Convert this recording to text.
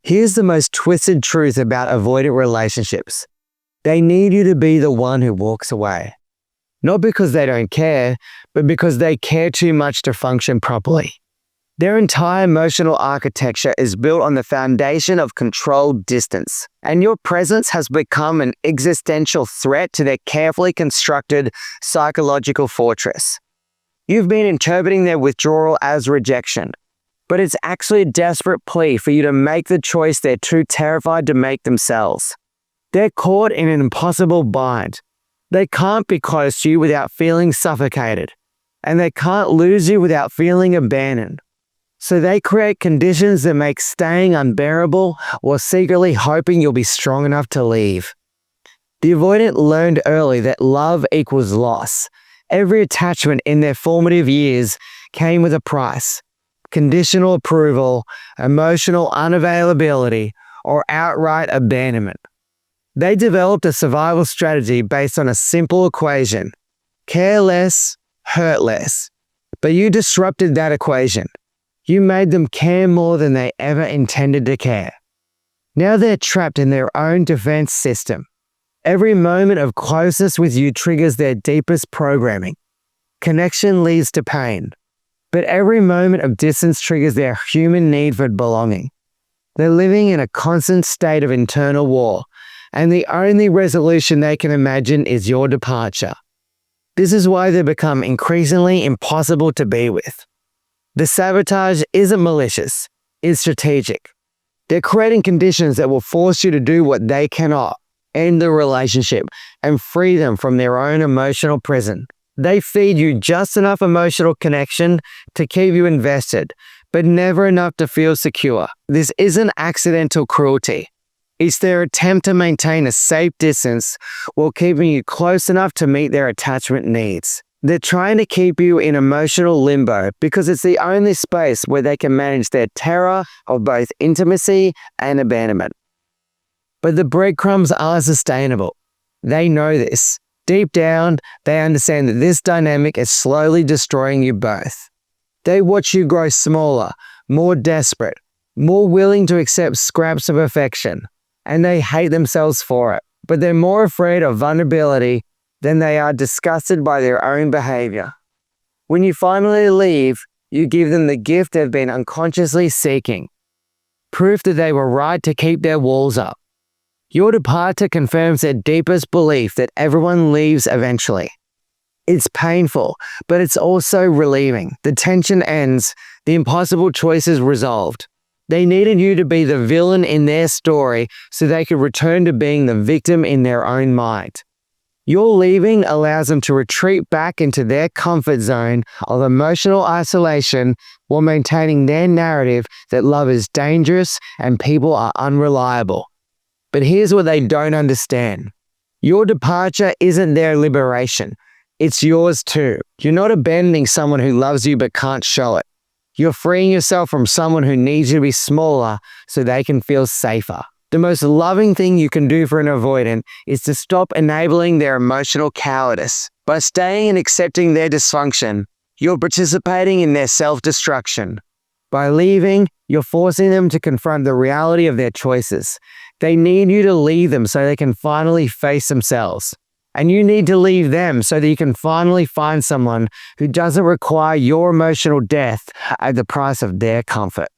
Here's the most twisted truth about avoidant relationships. They need you to be the one who walks away. Not because they don't care, but because they care too much to function properly. Their entire emotional architecture is built on the foundation of controlled distance, and your presence has become an existential threat to their carefully constructed psychological fortress. You've been interpreting their withdrawal as rejection, but it's actually a desperate plea for you to make the choice they're too terrified to make themselves. They're caught in an impossible bind. They can't be close to you without feeling suffocated, and they can't lose you without feeling abandoned. So they create conditions that make staying unbearable while secretly hoping you'll be strong enough to leave. The avoidant learned early that love equals loss. Every attachment in their formative years came with a price: conditional approval, emotional unavailability, or outright abandonment. They developed a survival strategy based on a simple equation: care less, hurt less. But you disrupted that equation. You made them care more than they ever intended to care. Now they're trapped in their own defense system. Every moment of closeness with you triggers their deepest programming. Connection leads to pain. But every moment of distance triggers their human need for belonging. They're living in a constant state of internal war, and the only resolution they can imagine is your departure. This is why they become increasingly impossible to be with. The sabotage isn't malicious, it's strategic. They're creating conditions that will force you to do what they cannot: end the relationship and free them from their own emotional prison. They feed you just enough emotional connection to keep you invested, but never enough to feel secure. This isn't accidental cruelty. It's their attempt to maintain a safe distance while keeping you close enough to meet their attachment needs. They're trying to keep you in emotional limbo because it's the only space where they can manage their terror of both intimacy and abandonment. But the breadcrumbs are sustainable. They know this. Deep down, they understand that this dynamic is slowly destroying you both. They watch you grow smaller, more desperate, more willing to accept scraps of affection, and they hate themselves for it. But they're more afraid of vulnerability than they are disgusted by their own behavior. When you finally leave, you give them the gift they've been unconsciously seeking: proof that they were right to keep their walls up. Your departure confirms their deepest belief that everyone leaves eventually. It's painful, but it's also relieving. The tension ends, the impossible choice is resolved. They needed you to be the villain in their story so they could return to being the victim in their own mind. Your leaving allows them to retreat back into their comfort zone of emotional isolation while maintaining their narrative that love is dangerous and people are unreliable. But here's what they don't understand. Your departure isn't their liberation. It's yours too. You're not abandoning someone who loves you but can't show it. You're freeing yourself from someone who needs you to be smaller so they can feel safer. The most loving thing you can do for an avoidant is to stop enabling their emotional cowardice. By staying and accepting their dysfunction, you're participating in their self-destruction. By leaving, you're forcing them to confront the reality of their choices. They need you to leave them so they can finally face themselves. And you need to leave them so that you can finally find someone who doesn't require your emotional death at the price of their comfort.